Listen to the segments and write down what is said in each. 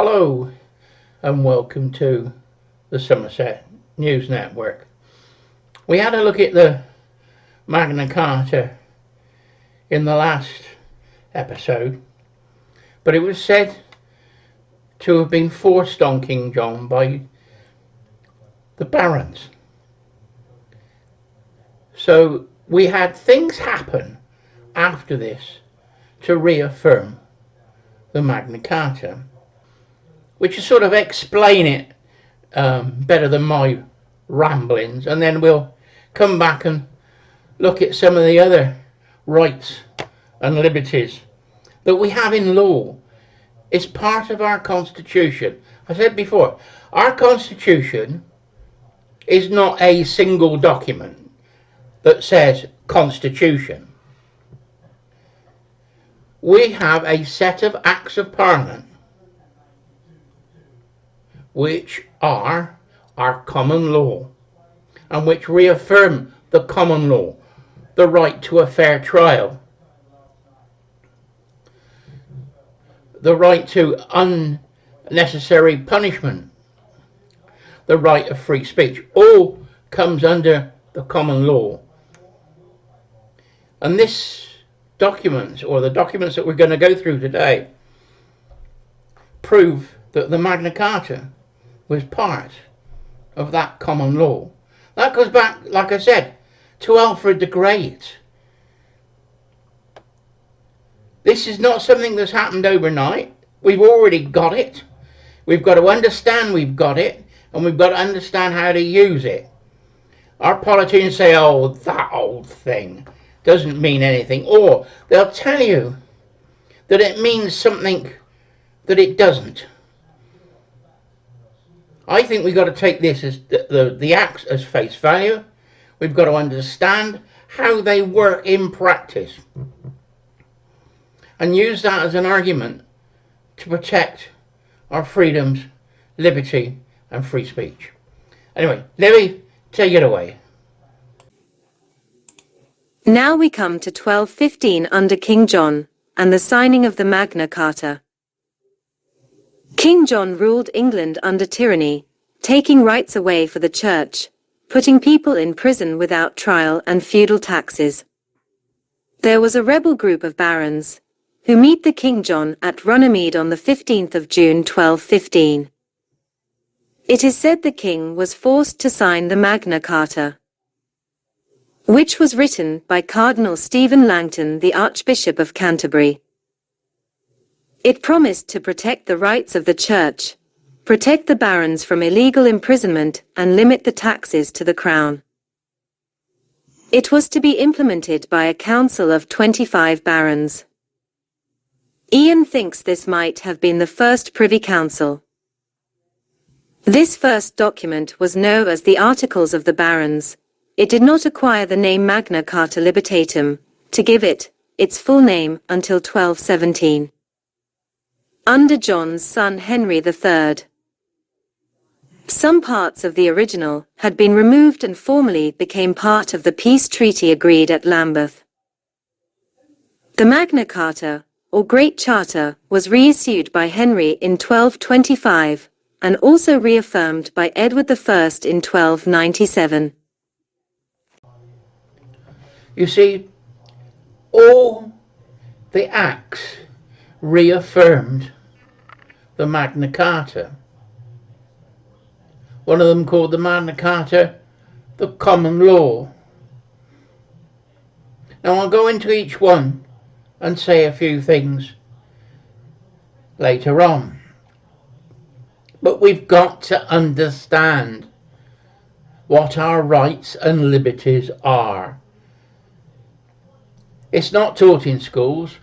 Hello and welcome to the Somerset News Network. We had a look at the Magna Carta in the last episode, but it was said to have been forced on King John by the barons. So we had things happen after this to reaffirm the Magna Carta, which will sort of explain it better than my ramblings, and then we'll come back and look at some of the other rights and liberties that we have in law. It's part of our Constitution. I said before, our Constitution is not a single document that says Constitution. We have a set of Acts of Parliament which are our common law and which reaffirm the common law, the right to a fair trial, the right to unnecessary punishment, the right of free speech, all comes under the common law. And this document, or the documents that we're going to go through today, prove that the Magna Carta was part of that common law. That goes back, like I said, to Alfred the Great. This is not something that's happened overnight. We've already got it. We've got to understand we've got it, and we've got to understand how to use it. Our politicians say, oh, that old thing doesn't mean anything, or they'll tell you that it means something that it doesn't. I think we've got to take this as the acts as face value. We've got to understand how they work in practice and use that as an argument to protect our freedoms, liberty and free speech. Anyway, Libby, take it away. Now we come to 1215 under King John, and the signing of the Magna Carta. King John ruled England under tyranny, taking rights away for the church, putting people in prison without trial and feudal taxes. There was a rebel group of barons, who meet the King John at Runnymede on the 15th of June 1215. It is said the king was forced to sign the Magna Carta, which was written by Cardinal Stephen Langton, the Archbishop of Canterbury. It promised to protect the rights of the church, protect the barons from illegal imprisonment, and limit the taxes to the crown. It was to be implemented by a council of 25 barons. Ian thinks this might have been the first Privy Council. This first document was known as the Articles of the Barons. It did not acquire the name Magna Carta Libertatum, to give it its full name, until 1217. Under John's son Henry III. Some parts of the original had been removed and formally became part of the peace treaty agreed at Lambeth. The Magna Carta, or Great Charter, was reissued by Henry in 1225, and also reaffirmed by Edward I in 1297. You see, all the acts reaffirmed the Magna Carta. One of them called the Magna Carta the common law. Now I'll go into each one and say a few things later on. But we've got to understand what our rights and liberties are. It's not taught in schools.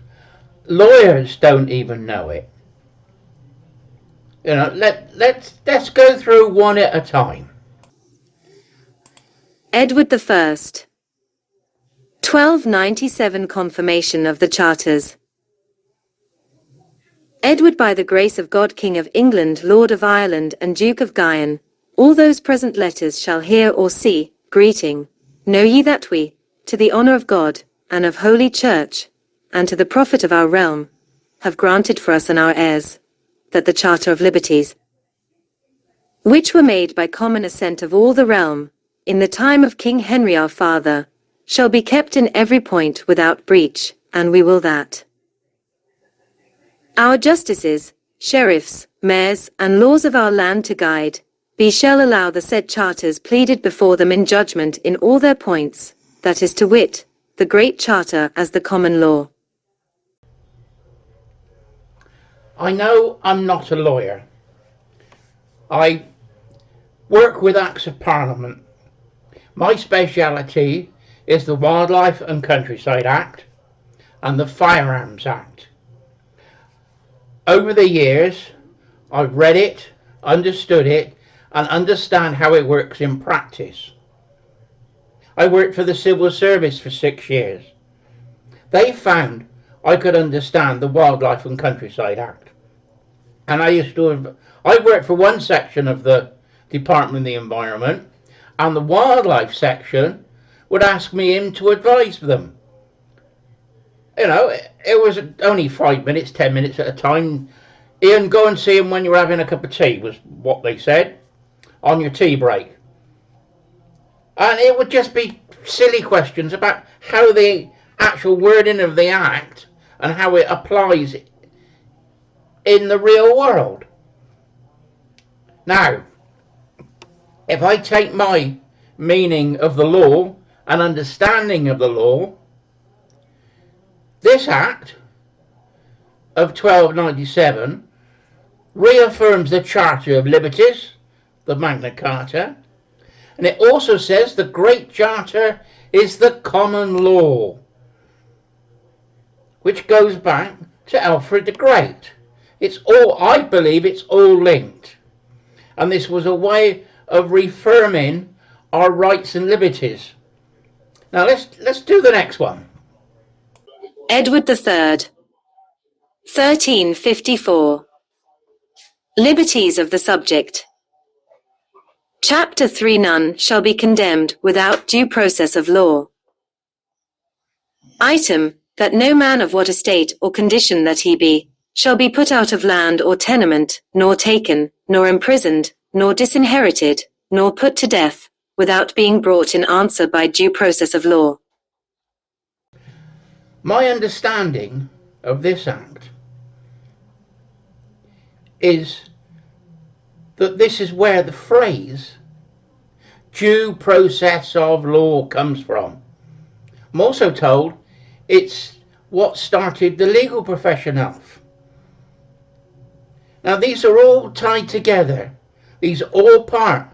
Lawyers don't even know it. You know, let's go through one at a time. Edward I. 1297 Confirmation of the Charters. Edward, by the grace of God, King of England, Lord of Ireland, and Duke of Guyenne, all those present letters shall hear or see, greeting. Know ye that we, to the honour of God, and of Holy Church, and to the profit of our realm, have granted for us and our heirs, that the Charter of Liberties, which were made by common assent of all the realm, in the time of King Henry our father, shall be kept in every point without breach, and we will that our justices, sheriffs, mayors, and laws of our land to guide, be shall allow the said charters pleaded before them in judgment in all their points, that is to wit, the Great Charter as the common law. I know I'm not a lawyer. I work with Acts of Parliament. My speciality is the Wildlife and Countryside Act and the Firearms Act. Over the years, I've read it, understood it, and understand how it works in practice. I worked for the civil service for 6 years. They found I could understand the Wildlife and Countryside Act. And I worked for one section of the Department of the Environment, and the wildlife section would ask me in to advise them. You know, it was only 5 minutes, 10 minutes at a time. Ian, go and see him when you're having a cup of tea, was what they said, on your tea break. And it would just be silly questions about how the actual wording of the act and how it applies in the real world. Now, if I take my meaning of the law and understanding of the law, this Act of 1297 reaffirms the Charter of Liberties, the Magna Carta, and it also says the Great Charter is the common law, which goes back to Alfred the Great. I believe it's all linked. And this was a way of reaffirming our rights and liberties. Now let's do the next one. Edward III, 1354. Liberties of the subject. Chapter 3. None shall be condemned without due process of law. Item, that no man of what estate or condition that he be, shall be put out of land or tenement, nor taken, nor imprisoned, nor disinherited, nor put to death, without being brought in answer by due process of law. My understanding of this Act is that this is where the phrase due process of law comes from. I'm also told it's what started the legal profession off. Now these are all tied together. These are all part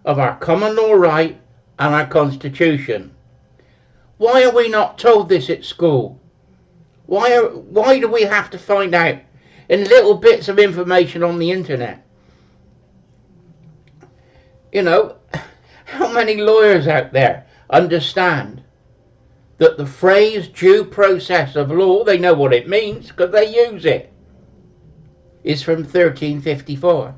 of our common law right and our Constitution. Why are we not told this at school? Why do we have to find out in little bits of information on the internet? You know, how many lawyers out there understand that the phrase due process of law, they know what it means because they use it, is from 1354.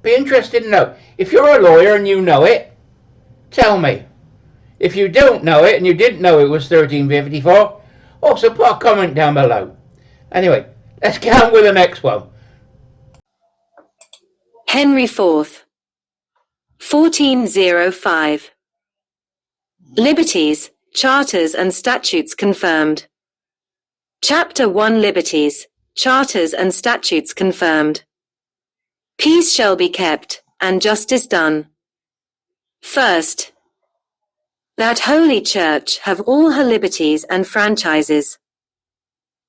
Be interested to know. If you're a lawyer and you know it, tell me. If you don't know it and you didn't know it was 1354, also put a comment down below. Anyway, let's get on with the next one. Henry IV, 1405. Liberties, Charters and Statutes confirmed. Chapter 1. Liberties, Charters and Statutes confirmed. Peace shall be kept, and justice done. First, that Holy Church have all her liberties and franchises,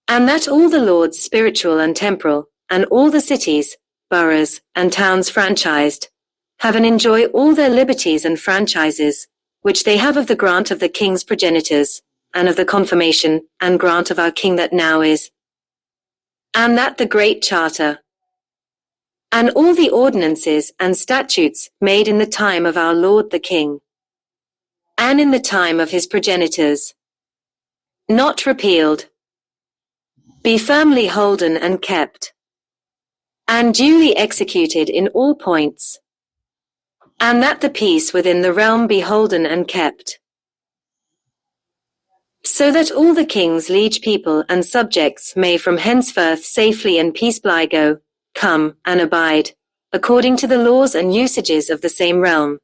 and that all the lords spiritual and temporal, and all the cities, boroughs, and towns franchised, have and enjoy all their liberties and franchises, which they have of the grant of the king's progenitors, and of the confirmation and grant of our king that now is, and that the Great Charter, and all the ordinances and statutes made in the time of our Lord the King, and in the time of his progenitors, not repealed, be firmly holden and kept, and duly executed in all points, and that the peace within the realm be holden and kept. so that all the kings, liege people, and subjects may from henceforth safely and peaceably go, come, and abide, according to the laws and usages of the same realm,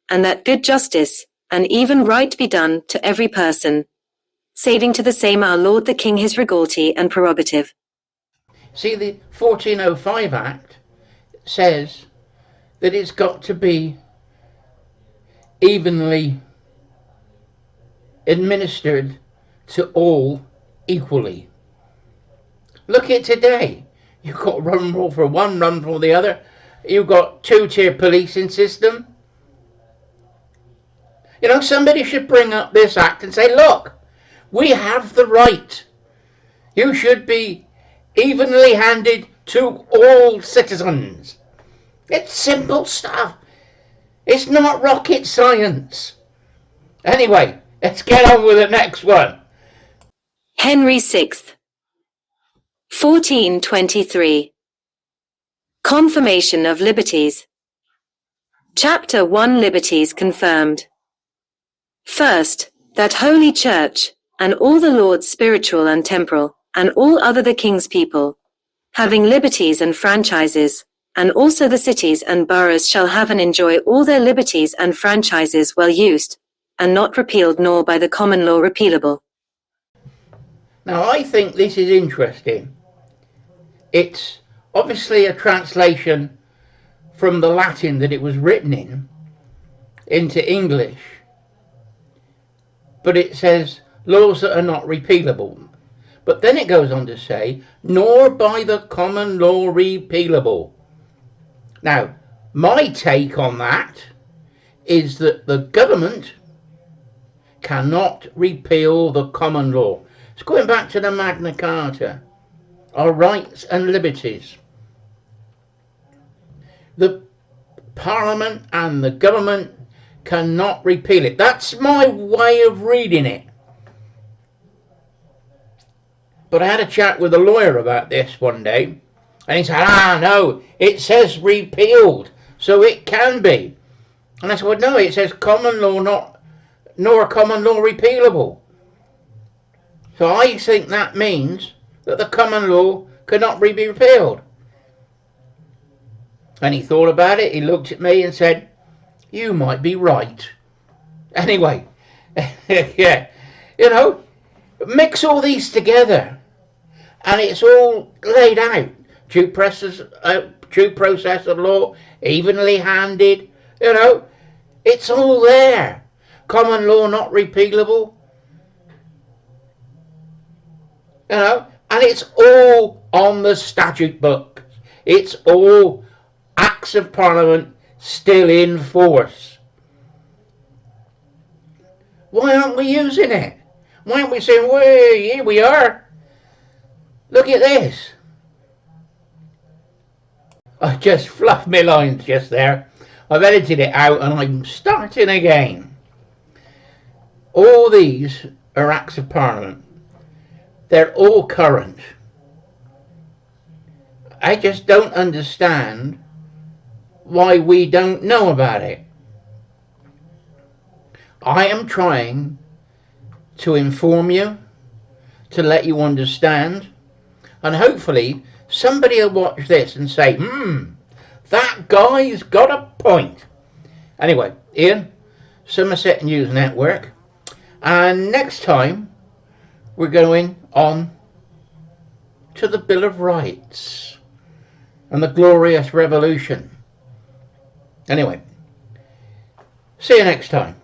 and that good justice, and even right be done to every person, saving to the same our Lord the King his regality and prerogative. See, the 1405 Act says that it's got to be evenly administered to all equally. Look at today. You've got run rule for one, run for the other. You've got two-tier policing system. You know, somebody should bring up this act and say, look, we have the right. You should be evenly handed to all citizens. It's simple stuff. It's not rocket science. Anyway, let's get on with the next one. Henry VI, 1423. Confirmation of Liberties. Chapter 1. Liberties confirmed. First, that Holy Church, and all the Lords spiritual and temporal, and all other the King's people, having liberties and franchises, and also the cities and boroughs shall have and enjoy all their liberties and franchises well used, and not repealed nor by the common law repealable. Now I think this is interesting. It's obviously a translation from the Latin that it was written in into English, but it says laws that are not repealable. But then it goes on to say, nor by the common law repealable. Now, my take on that is that the government cannot repeal the common law. It's going back to the Magna Carta, our rights and liberties. The Parliament and the government cannot repeal it. That's my way of reading it. But I had a chat with a lawyer about this one day, and he said, no, it says repealed, so it can be. And I said, well, no, it says common law, nor common law repealable. So I think that means that the common law cannot be repealed. And he thought about it, he looked at me and said, you might be right. Anyway, yeah, you know, mix all these together and it's all laid out. Due process of law, evenly handed, you know, it's all there. Common law not repealable, you know, and it's all on the statute book. It's all Acts of Parliament still in force. Why aren't we using it? Why aren't we saying, well, here we are. Look at this. I just fluffed my lines just there. I've edited it out and I'm starting again. All these are Acts of Parliament. They're all current. I just don't understand why we don't know about it. I am trying to inform you, to let you understand, and hopefully somebody will watch this and say, that guy's got a point. Anyway, Ian, Somerset News Network, and next time we're going on to the Bill of Rights and the Glorious Revolution. Anyway, see you next time.